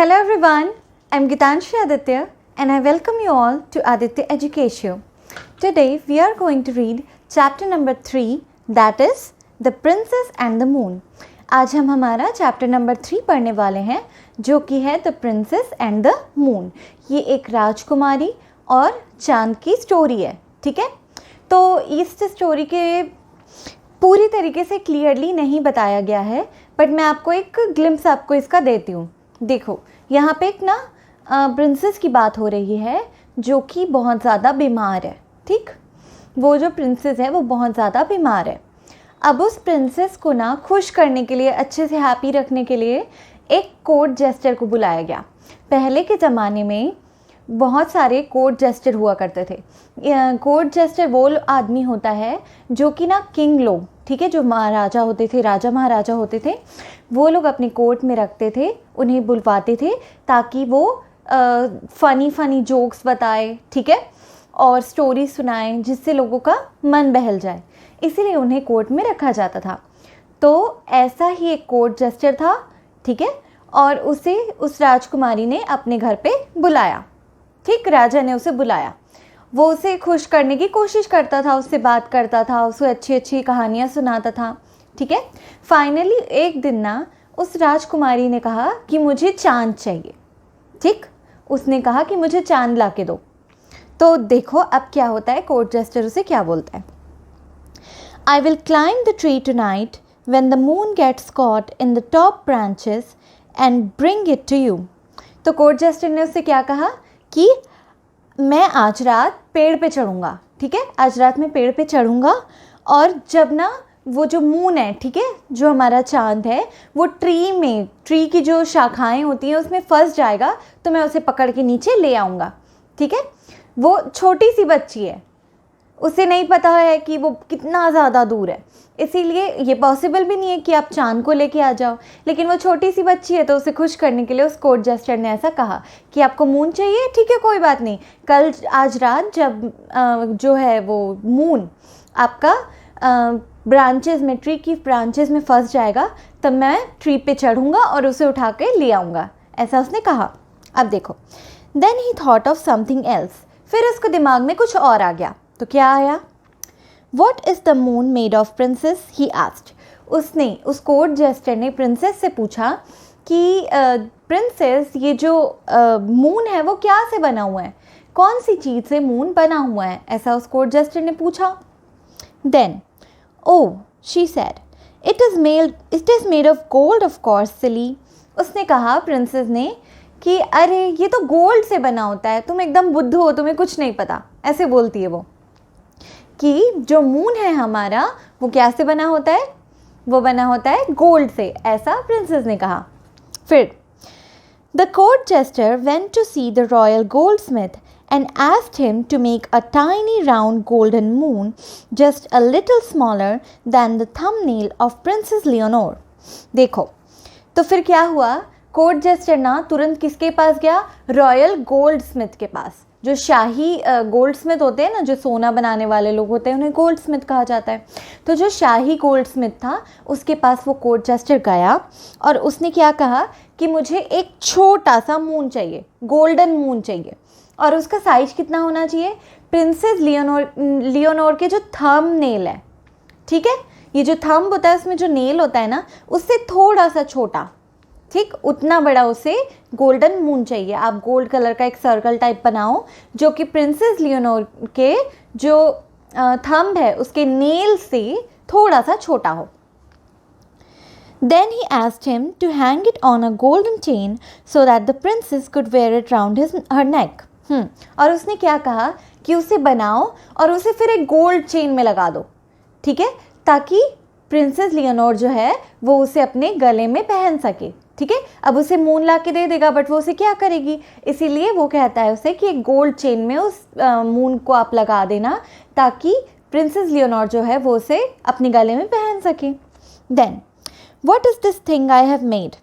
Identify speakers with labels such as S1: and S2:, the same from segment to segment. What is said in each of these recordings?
S1: Hello everyone, I'm Gitanshi Aditya and I welcome you all to Aditya Education. Today we are going to read chapter number 3, that is The Princess and the Moon. आज हम हमारा chapter number 3 पढ़ने वाले हैं जो कि है the princess and the moon. ये एक राजकुमारी और चांद की स्टोरी है. ठीक है, तो इस स्टोरी के पूरी तरीके से क्लियरली नहीं बताया गया है, बट मैं आपको एक ग्लिम्स आपको इसका देती हूँ. देखो, यहाँ पे एक ना प्रिंसेस की बात हो रही है जो कि बहुत ज़्यादा बीमार है. ठीक, वो जो प्रिंसेस है वो बहुत ज़्यादा बीमार है. अब उस प्रिंसेस को ना खुश करने के लिए, अच्छे से हैप्पी रखने के लिए एक कोर्ट जेस्टर को बुलाया गया. पहले के ज़माने में बहुत सारे कोर्ट जेस्टर हुआ करते थे. कोर्ट जेस्टर वो आदमी होता है जो कि ना किंग लोग, ठीक है, जो महाराजा होते थे, राजा महाराजा होते थे, वो लोग अपने कोर्ट में रखते थे, उन्हें बुलवाते थे ताकि वो फ़नी जोक्स बताए, ठीक है, और स्टोरी सुनाएं जिससे लोगों का मन बहल जाए. इसीलिए उन्हें कोर्ट में रखा जाता था. तो ऐसा ही एक कोर्ट जेस्टर था, ठीक है, और उसे उस राजकुमारी ने अपने घर पे बुलाया. ठीक, राजा ने उसे बुलाया. वो उसे खुश करने की कोशिश करता था, उससे बात करता था, उसे अच्छी अच्छी कहानियाँ सुनाता था. ठीक है, फाइनली एक दिन ना उस राजकुमारी ने कहा कि मुझे चांद चाहिए. ठीक, उसने कहा कि मुझे चांद ला के दो. तो देखो अब क्या होता है, कोर्ट जेस्टर उसे क्या बोलता है. I will climb the tree tonight when the moon gets caught in the top branches and bring it to you. तो कोर्ट जेस्टर ने उससे क्या कहा कि मैं आज रात पेड़ पे चढ़ूँगा. ठीक है, आज रात मैं पेड़ पे चढ़ूँगा और जब ना वो जो मून है, ठीक है, जो हमारा चांद है, वो ट्री की जो शाखाएं होती हैं उसमें फंस जाएगा, तो मैं उसे पकड़ के नीचे ले आऊँगा. ठीक है, वो छोटी सी बच्ची है, उसे नहीं पता है कि वो कितना ज़्यादा दूर है, इसीलिए ये पॉसिबल भी नहीं है कि आप चांद को लेके आ जाओ. लेकिन वो छोटी सी बच्ची है, तो उसे खुश करने के लिए उस कोर्ट जेस्टर ने ऐसा कहा कि आपको मून चाहिए, ठीक है, कोई बात नहीं, कल आज रात जब जो है वो मून आपका ब्रांचेस में, ट्री की ब्रांचेस में फंस जाएगा, तब मैं ट्री पे चढ़ूँगा और उसे उठा के ले आऊँगा. ऐसा उसने कहा. अब देखो, then he thought of something else. फिर उसको दिमाग में कुछ और आ गया. तो क्या आया? What is the moon made of, princess? he asked. उसने, उस कोर्ट जेस्टर ने प्रिंसेस से पूछा कि प्रिंसेस, ये जो मून है वो क्या से बना हुआ है, कौन सी चीज़ से मून बना हुआ है, ऐसा उस कोर्ट जेस्टर ने पूछा. Then, oh, she said, it is made of gold, of course, silly. उसने कहा, प्रिंसेस ने, कि अरे ये तो गोल्ड से बना होता है, तुम एकदम बुद्ध हो, तुम्हें कुछ नहीं पता. ऐसे बोलती है वो कि जो मून है हमारा वो क्या से बना होता है, वो बना होता है गोल्ड से. ऐसा प्रिंसेस ने कहा. फिर the court jester went to see the royal goldsmith and asked him to make a tiny round golden moon just a little smaller than the thumbnail of Princess Leonore. देखो, तो फिर क्या हुआ, कोर्ट जेस्टर ना तुरंत किसके पास गया, royal Goldsmith के पास. जो शाही गोल्डस्मिथ होते हैं ना, जो सोना बनाने वाले लोग होते हैं, उन्हें गोल्डस्मिथ कहा जाता है. तो जो शाही गोल्डस्मिथ था उसके पास वो कोर्ट जेस्टर गया और उसने क्या कहा कि मुझे एक छोटा सा मून चाहिए, गोल्डन मून चाहिए, और उसका साइज कितना होना चाहिए, प्रिंसेस लियोनोर के जो थंब नेल है, ठीक है, ये जो थंब होता है उसमें जो नेल होता है ना, उससे थोड़ा सा छोटा, ठीक, उतना बड़ा उसे गोल्डन मून चाहिए. आप गोल्ड कलर का एक सर्कल टाइप बनाओ जो कि प्रिंसेस लियोनोर के जो थंब है उसके नेल से थोड़ा सा छोटा हो. Then he asked him to hang it on a golden chain so that the princess could wear it round her neck. और उसने क्या कहा कि उसे बनाओ और उसे फिर एक गोल्ड चेन में लगा दो, ठीक है, ताकि प्रिंसेस लियोनोर जो है वो उसे अपने गले में पहन सके. ठीक है, अब उसे मून ला के दे देगा, बट वो उसे क्या करेगी, इसीलिए वो कहता है उसे कि एक गोल्ड चेन में उस मून को आप लगा देना ताकि प्रिंसेस लियोनोर जो है वो उसे अपने गले में पहन सके. Then what is this thing I have made.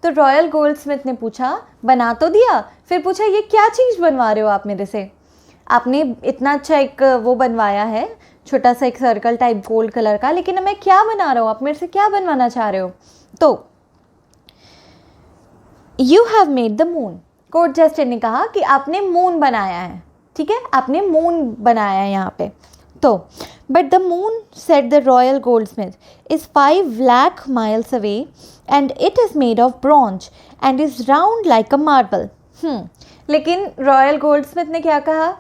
S1: तो रॉयल गोल्डस्मिथ ने पूछा, बना तो दिया, फिर पूछा ये क्या चीज़ बनवा रहे हो आप मेरे से, आपने इतना अच्छा एक वो बनवाया है, छोटा सा एक सर्कल टाइप गोल्ड कलर का, लेकिन मैं क्या बना रहा हूँ, आप मेरे से क्या बनवाना चाह रहे हो. तो you have made the moon. Court jester ने कहा कि आपने मून बनाया है, ठीक है, आपने मून बनाया है यहाँ पे। तो but the moon, said the royal Goldsmith, is 5 lakh miles away and it is made of bronze and is round like a marble. लेकिन रॉयल गोल्डस्मिथ ने क्या कहा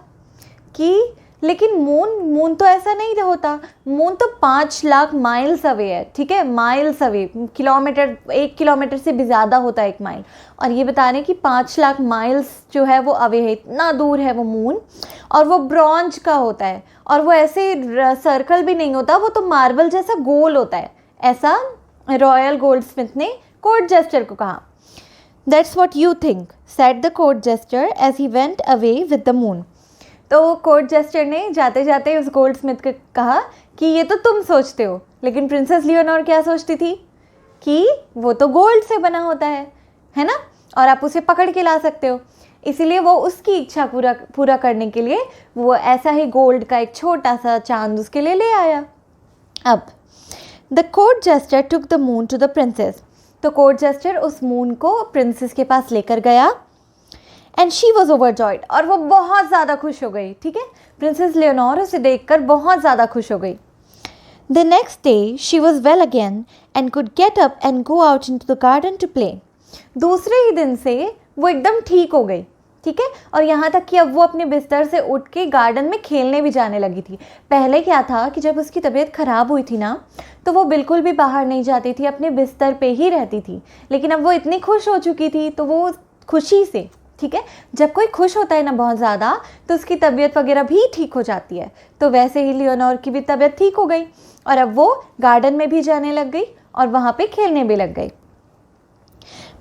S1: कि लेकिन मून तो ऐसा नहीं होता, मून तो 5 लाख माइल्स अवे है, ठीक है, माइल्स अवे, किलोमीटर, 1 किलोमीटर से भी ज़्यादा होता है 1 माइल, और ये बता रहे हैं कि 5 लाख माइल्स जो है वो अवे है, इतना दूर है वो मून, और वो ब्रॉन्ज का होता है, और वो ऐसे सर्कल भी नहीं होता, वो तो मार्बल जैसा गोल होता है। ऐसा रॉयल गोल्डस्मिथ ने कोर्ट जेस्टर को कहा। That's what you think, said the court jester as he went away with the moon. तो कोर्ट जेस्टर ने जाते जाते उस गोल्डस्मिथ को कहा कि ये तो तुम सोचते हो, लेकिन प्रिंसेस लियोनोर क्या सोचती थी कि वो तो गोल्ड से बना होता है ना, और आप उसे पकड़ के ला सकते हो। इसीलिए वो उसकी इच्छा पूरा करने के लिए वो ऐसा ही गोल्ड का एक छोटा सा चांद उसके लिए ले आया। अब the court jester took the moon to the princess. तो कोर्ट जेस्टर उस मून को प्रिंसेस के पास लेकर गया एंड शी वॉज ओवरजॉयड, और वो बहुत ज़्यादा खुश हो गई, ठीक है, प्रिंसेस लियोनोर उसे देखकर बहुत ज़्यादा खुश हो गई। The next day she was well again and could get up and go out into the garden to play. दूसरे ही दिन से वो एकदम ठीक हो गई, ठीक है, और यहाँ तक कि अब वो अपने बिस्तर से उठ के गार्डन में खेलने भी जाने लगी थी। पहले क्या था कि जब उसकी तबीयत ख़राब हुई थी ना, तो वो बिल्कुल भी बाहर नहीं जाती थी, अपने बिस्तर पे ही रहती थी, लेकिन अब वो इतनी खुश हो चुकी थी, तो वो खुशी से, ठीक है, जब कोई खुश होता है ना बहुत ज़्यादा, तो उसकी तबीयत वगैरह भी ठीक हो जाती है। तो वैसे ही लियोनोर की भी तबीयत ठीक हो गई, और अब वो गार्डन में भी जाने लग गई और वहाँ पे खेलने भी लग गई।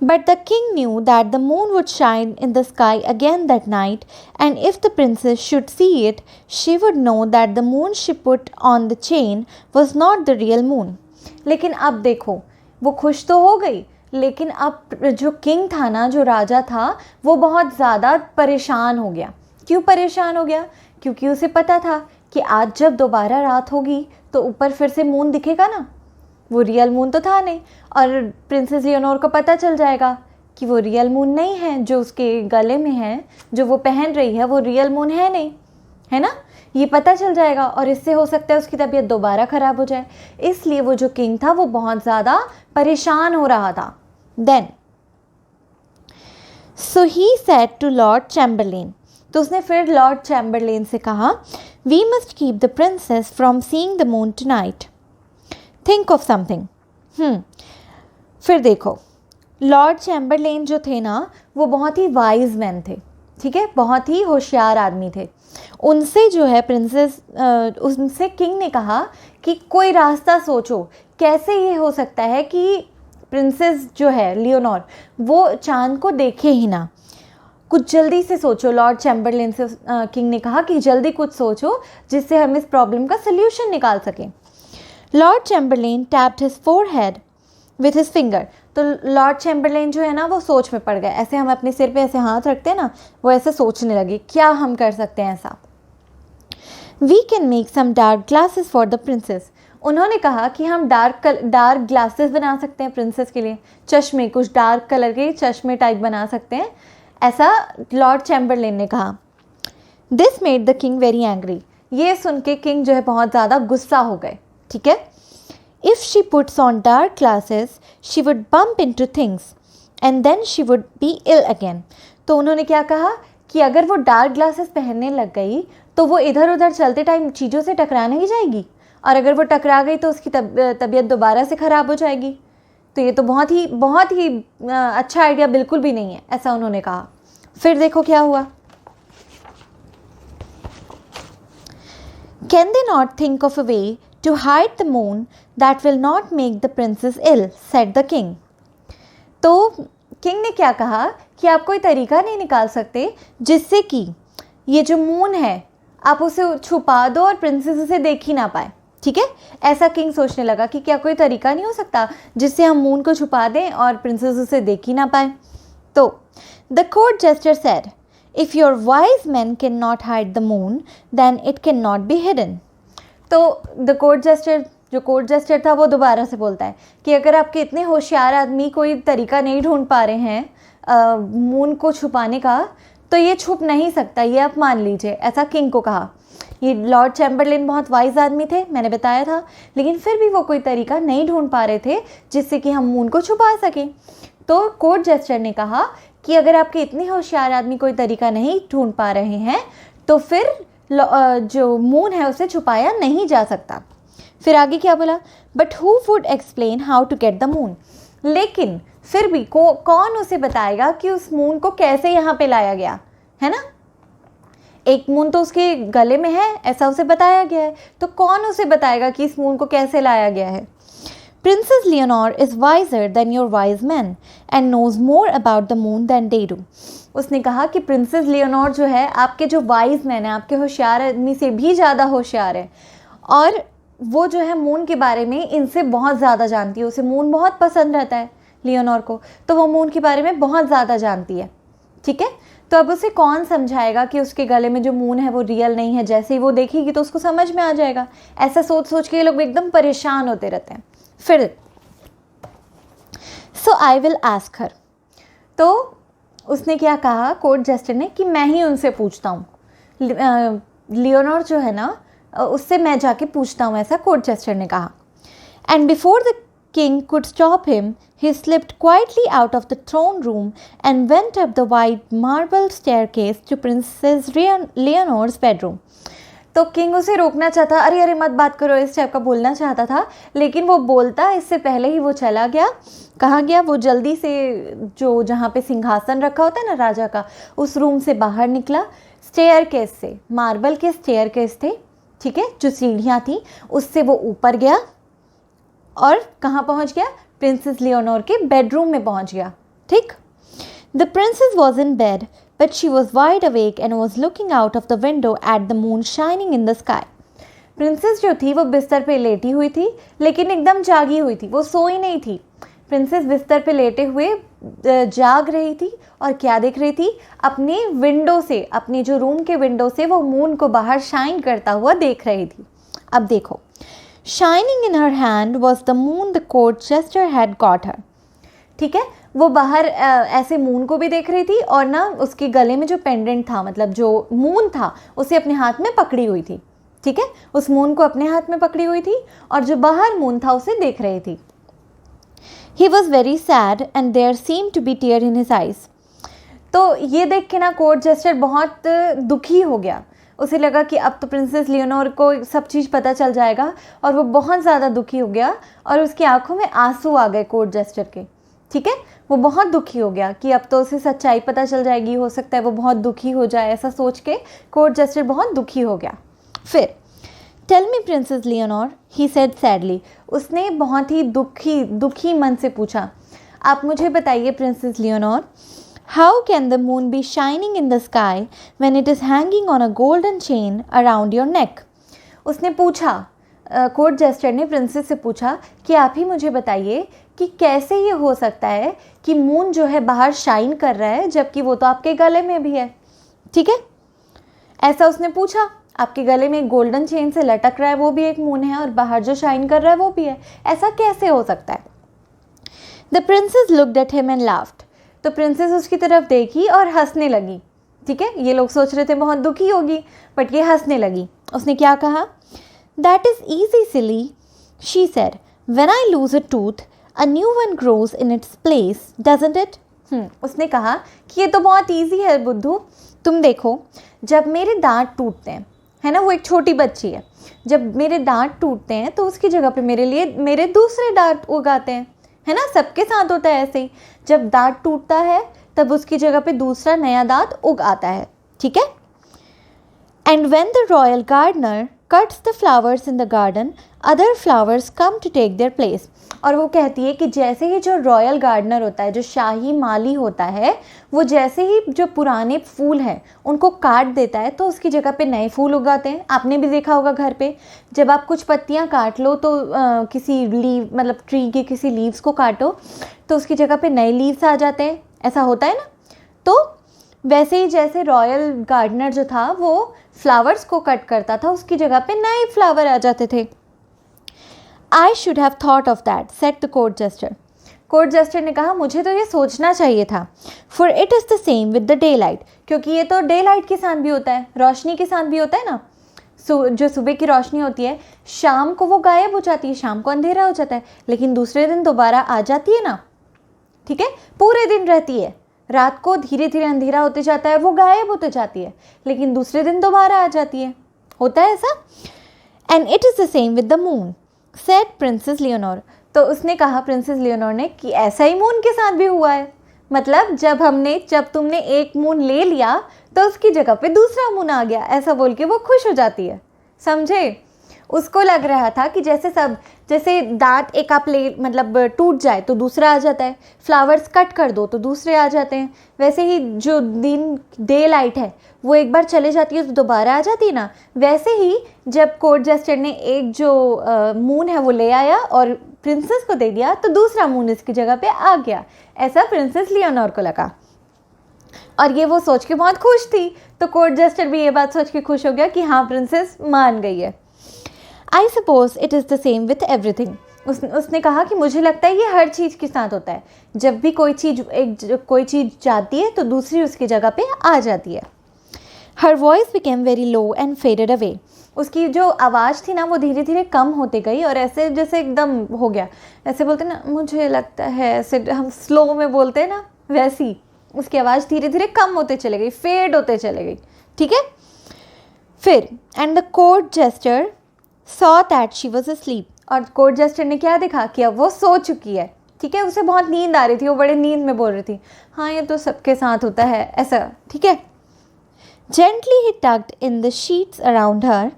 S1: But the king knew that the moon would shine in the sky again that night, and if the princess should see it, she would know that the moon she put on the chain was not the real moon. लेकिन अब देखो, वो खुश तो हो गई, लेकिन अब जो किंग था ना, जो राजा था, वो बहुत ज़्यादा परेशान हो गया। क्यों परेशान हो गया? क्योंकि उसे पता था कि आज जब दोबारा रात होगी तो ऊपर फिर से मून दिखेगा ना, वो रियल मून तो था नहीं, और प्रिंसेस लियोनोर को पता चल जाएगा कि वो रियल मून नहीं है, जो उसके गले में है, जो वो पहन रही है, वो रियल मून है नहीं, है ना, ये पता चल जाएगा, और इससे हो सकता है उसकी तबीयत दोबारा ख़राब हो जाए। इसलिए वो जो किंग था वो बहुत ज़्यादा परेशान हो रहा था। Then so he said to Lord Chamberlain, तो उसने फिर लॉर्ड चैम्बरलेन से कहा, we must keep the princess from seeing the moon tonight, think of something. फिर देखो, लॉर्ड चैम्बरलेन जो थे ना, वो बहुत ही वाइज मैन थे, ठीक है, बहुत ही होशियार आदमी थे। उनसे जो है उनसे किंग ने कहा कि कोई रास्ता सोचो, कैसे ये हो सकता है कि प्रिंसेस जो है लियोनोर वो चांद को देखे ही ना, कुछ जल्दी से सोचो। लॉर्ड चैम्बरलेन से किंग ने कहा कि जल्दी कुछ सोचो जिससे हम इस प्रॉब्लम का सल्यूशन निकाल सकें। Lord Chamberlain tapped his forehead with his finger, तो लॉर्ड चैम्बरलेन जो है ना वो सोच में पड़ गए। ऐसे हम अपने सिर पे ऐसे हाथ रखते हैं ना, वो ऐसे सोचने लगे क्या हम कर सकते हैं ऐसा। We can make some dark glasses for the princess, उन्होंने कहा कि हम डार्क ग्लासेस बना सकते हैं प्रिंसेस के लिए, चश्मे, कुछ डार्क कलर के चश्मे टाइप बना सकते हैं, ऐसा लॉर्ड चैम्बरलेन ने कहा। This made the king very angry, ये सुन के किंग जो है बहुत ज़्यादा गुस्सा हो गए, ठीक है। If she puts on dark glasses, she would bump into things and then she would be ill again. तो उन्होंने क्या कहा कि अगर वो डार्क ग्लासेस पहनने लग गई तो वो इधर उधर चलते टाइम चीज़ों से टकराने ही जाएगी, और अगर वो टकरा गई तो उसकी तबीयत दोबारा से ख़राब हो जाएगी। तो ये तो बहुत ही अच्छा आइडिया बिल्कुल भी नहीं है, ऐसा उन्होंने कहा। फिर देखो क्या हुआ। Can they not think of a way to hide the moon that will not make the princess ill, said the king. तो किंग ने क्या कहा कि आप कोई तरीका नहीं निकाल सकते जिससे कि ये जो मून है आप उसे छुपा दो और प्रिंसेस उसे देख ही ना पाए, ठीक है। ऐसा किंग सोचने लगा कि क्या कोई तरीका नहीं हो सकता जिससे हम मून को छुपा दें और प्रिंसेस उसे देख ही ना पाए। तो the court jester said, if your wise man can not hide the moon then it can not be hidden. तो द कोर्ट जेस्टर था वो दोबारा से बोलता है कि अगर आपके इतने होशियार आदमी कोई तरीका नहीं ढूंढ पा रहे हैं मून को छुपाने का, तो ये छुप नहीं सकता, ये आप मान लीजिए, ऐसा किंग को कहा। ये लॉर्ड चैम्बरलेन बहुत वाइज आदमी थे, मैंने बताया था, लेकिन फिर भी वो कोई तरीका नहीं ढूंढ पा रहे थे जिससे कि हम मून को छुपा सकें। तो कोर्ट जेस्टर ने कहा कि अगर आपके इतने होशियार आदमी कोई तरीका नहीं ढूंढ पा रहे हैं तो फिर जो मून है उसे छुपाया नहीं जा सकता। फिर आगे क्या बोला, but who would explain how to get the moon, लेकिन फिर भी कौन उसे बताएगा कि उस मून को कैसे यहाँ पे लाया गया है ना। एक मून तो उसके गले में है, ऐसा उसे बताया गया है, तो कौन उसे बताएगा कि इस मून को कैसे लाया गया है। Princess Lenore is wiser than your wise man and knows more about the moon than they do. उसने कहा कि प्रिंसेस लियोनोर जो है आपके जो वाइज मैन है, आपके होशियार आदमी से भी ज़्यादा होशियार है, और वो जो है मून के बारे में इनसे बहुत ज़्यादा जानती है। उसे मून बहुत पसंद रहता है लियोनोर को, तो वो मून के बारे में बहुत ज़्यादा जानती है। ठीक है, तो अब उसे कौन समझाएगा कि उसके गले में जो मून है वो रियल नहीं है। जैसे ही वो देखेगी तो उसको समझ में आ जाएगा। ऐसा सोच सोच के ये लोग एकदम परेशान होते रहते हैं। फिर सो आई विल आस्क हर, तो उसने क्या कहा कोर्ट जेस्टर ने कि मैं ही उनसे पूछता हूँ। लियोनोर जो है ना, उससे मैं जाके पूछता हूँ, ऐसा कोर्ट जेस्टर ने कहा। And before the king could stop him, he slipped quietly out of the throne room and went up the wide marble staircase to Princess Leonor's bedroom. तो किंग उसे रोकना चाहता, अरे अरे मत बात करो, इस टाइप का बोलना चाहता था, लेकिन वो बोलता इससे पहले ही वो चला गया। कहाँ गया? वो जल्दी से जो जहाँ पे सिंहासन रखा होता है ना राजा का, उस रूम से बाहर निकला। स्टेयरकेस से, मार्बल के स्टेयरकेस थे, ठीक है, जो सीढ़ियाँ थी, उससे वो ऊपर गया और कहाँ पहुँच गया? प्रिंसेस लियोनोर के बेडरूम में पहुँच गया। ठीक। The princess was in bed but she was wide awake and was looking out of the window at the moon shining in the sky. Princess जो थी वो बिस्तर पे लेटी हुई थी, लेकिन एकदम जागी हुई थी, वो सोई नहीं थी। प्रिंसेस बिस्तर पे लेटे हुए जाग रही थी और क्या देख रही थी? अपने विंडो से, अपने जो रूम के विंडो से वो मून को बाहर शाइन करता हुआ देख रही थी। अब देखो, Shining in her hand was the moon the court jester had got her. ठीक है, वो बाहर ऐसे मून को भी देख रही थी और ना उसके गले में जो पेंडेंट था, मतलब जो मून था, उसे अपने हाथ में पकड़ी हुई थी। ठीक है, उस मून को अपने हाथ में पकड़ी हुई थी और जो बाहर मून था उसे देख रही थी। He was very sad and there seemed to be tear in his eyes. तो ये देख के ना कोर्ट जेस्टर बहुत दुखी हो गया। उसे लगा कि अब तो प्रिंसेस लियोनोर को सब चीज़ पता चल जाएगा, और वो बहुत ज़्यादा दुखी हो गया और उसकी आंखों में आंसू आ गए कोर्ट जेस्टर के। ठीक है, वो बहुत दुखी हो गया कि अब तो उसे सच्चाई पता चल जाएगी, हो सकता है वो बहुत दुखी हो जाए। ऐसा सोच के कोर्ट जेस्टर बहुत दुखी हो गया। फिर tell me princess Lenore, he said sadly, उसने बहुत ही दुखी मन से पूछा, आप मुझे बताइए princess Leonor, how can the moon be shining in the sky when it is hanging on a golden chain around your neck? उसने पूछा, कोर्ट जेस्टर ने प्रिंसेस से पूछा कि आप ही मुझे बताइए कि कैसे ये हो सकता है कि मून जो है बाहर शाइन कर रहा है जबकि वो तो आपके गले में भी है। ठीक है, ऐसा उसने पूछा। आपके गले में एक गोल्डन चेन से लटक रहा है, वो भी एक मून है, और बाहर जो शाइन कर रहा है वो भी है। ऐसा कैसे हो सकता है? The princess looked at him and laughed. तो प्रिंसेस उसकी तरफ देखी और हंसने लगी। ठीक है, ये लोग सोच रहे थे बहुत दुखी होगी, बट ये हंसने लगी। उसने क्या कहा? That is easy silly, she said, when I lose a tooth a new one grows in its place, doesn't it? उसने कहा कि ये तो बहुत ईजी है बुद्धू। तुम देखो, जब मेरे दांत टूटते हैं, है ना, वो एक छोटी बच्ची है, जब मेरे दांत टूटते हैं तो उसकी जगह पे मेरे दूसरे दांत उगाते हैं, है ना। सबके साथ होता है ऐसे ही, जब दांत टूटता है तब उसकी जगह पे दूसरा नया दांत उग आता है। ठीक है। And when the royal gardener cuts the flowers in the garden, other flowers come to take their place. और वो कहती है कि जैसे ही जो रॉयल गार्डनर होता है, जो शाही माली होता है, वो जैसे ही जो पुराने फूल हैं उनको काट देता है तो उसकी जगह पे नए फूल उगाते हैं। आपने भी देखा होगा घर पे, जब आप कुछ पत्तियां काट लो तो किसी लीव, मतलब ट्री के किसी लीव्स को काटो तो उसकी जगह पे नए लीव्स आ जाते हैं, ऐसा होता है ना। तो वैसे ही जैसे रॉयल गार्डनर जो था वो फ्लावर्स को कट करता था, उसकी जगह पे नए फ्लावर आ जाते थे। I should have thought of that, said the court jester. Court jester ने कहा मुझे तो ये सोचना चाहिए था। For it is the same with the daylight, क्योंकि ये तो डे लाइट के साथ भी होता है, रोशनी के साथ भी होता है ना। जो सुबह की रोशनी होती है शाम को वो गायब हो जाती है, शाम को अंधेरा हो जाता है, लेकिन दूसरे दिन दोबारा आ जाती है ना, ठीक है, पूरे दिन रहती है। रात को धीरे धीरे अंधेरा होते जाता है, वो गायब होते जाती है, लेकिन दूसरे दिन दोबारा आ जाती है। होता है ऐसा। And it is the same with the moon said princess Leonor. तो उसने कहा प्रिंसेस लियोनोर ने कि ऐसा ही मून के साथ भी हुआ है। मतलब जब तुमने एक मून ले लिया तो उसकी जगह पे दूसरा मून आ गया, ऐसा बोल के वो खुश हो जाती है। समझे? उसको लग रहा था कि जैसे दांत एक आप ले मतलब टूट जाए तो दूसरा आ जाता है, फ्लावर्स कट कर दो तो दूसरे आ जाते हैं, वैसे ही जो डे लाइट है वो एक बार चले जाती है तो दोबारा आ जाती है ना। वैसे ही जब कोर्ट जेस्टर ने एक जो मून है वो ले आया और प्रिंसेस को दे दिया तो दूसरा मून इसकी जगह पे आ गया, ऐसा प्रिंसेस लियोनोर को लगा। और ये वो सोच के बहुत खुश थी, तो कोर्ट जेस्टर भी ये बात सोच के खुश हो गया कि हाँ प्रिंसेस मान गई है। I suppose it is the same with everything. उसने कहा कि मुझे लगता है ये हर चीज़ के साथ होता है, जब भी कोई चीज़ जाती है तो दूसरी उसकी जगह पे आ जाती है। Her voice became very low and faded away. उसकी जो आवाज़ थी ना वो धीरे धीरे कम होती गई और ऐसे जैसे एकदम हो गया, ऐसे बोलते ना मुझे लगता है, ऐसे हम स्लो में बोलते हैं ना, वैसी उसकी आवाज़ धीरे धीरे कम होते चले गई, फेड होते चले गई। ठीक है। फिर and the court jester saw that she was asleep। और कोर्ट जेस्टर ने क्या देखा कि अब वो सो चुकी है। ठीक है, उसे बहुत नींद आ रही थी, वो बड़े नींद में बोल रही थी हाँ ये तो सबके साथ होता है ऐसा। ठीक है। जेंटली ही tugged in the sheets around her.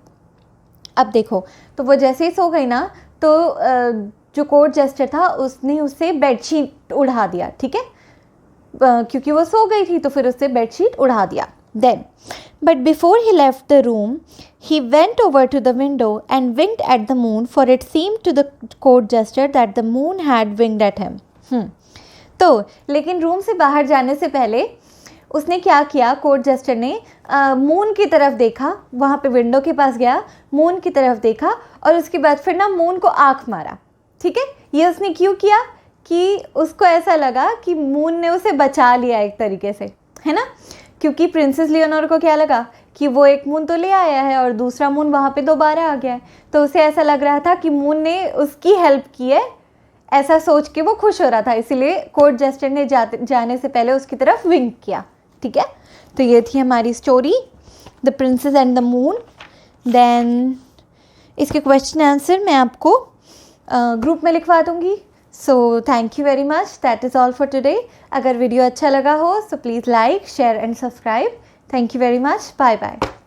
S1: अब देखो, तो वो जैसे ही सो गई ना तो जो कोर्ट जेस्टर था उसने उससे बेडशीट उड़ा दिया। ठीक है, क्योंकि वो सो गई थी तो फिर उससे बेडशीट उड़ा दिया। Then but before he left the room he went over to the window and winked at the moon, for it seemed to the court jester that the moon had winked at him. तो लेकिन room से बाहर जाने से पहले उसने क्या किया, कोर्ट जेस्टर ने मून की तरफ देखा, वहाँ पे विंडो के पास गया, मून की तरफ देखा और उसके बाद फिर ना मून को आँख मारा। ठीक है, ये उसने क्यों किया कि उसको ऐसा लगा कि मून ने उसे बचा लिया एक तरीके से, है ना। क्योंकि प्रिंसेस लियोनोर को क्या लगा कि वो एक मून तो ले आया है और दूसरा मून वहाँ पे दोबारा आ गया है, तो उसे ऐसा लग रहा था कि मून ने उसकी हेल्प की है, ऐसा सोच के वो खुश हो रहा था, इसीलिए कोर्ट जेस्टर ने जाने से पहले उसकी तरफ विंक किया। ठीक है, तो ये थी हमारी story the princess and the moon. Then इसके क्वेश्चन आंसर मैं आपको ग्रुप में लिखवा दूँगी। So thank you very much, that is all for today. अगर वीडियो अच्छा लगा हो so please like share and subscribe. Thank you very much. Bye bye.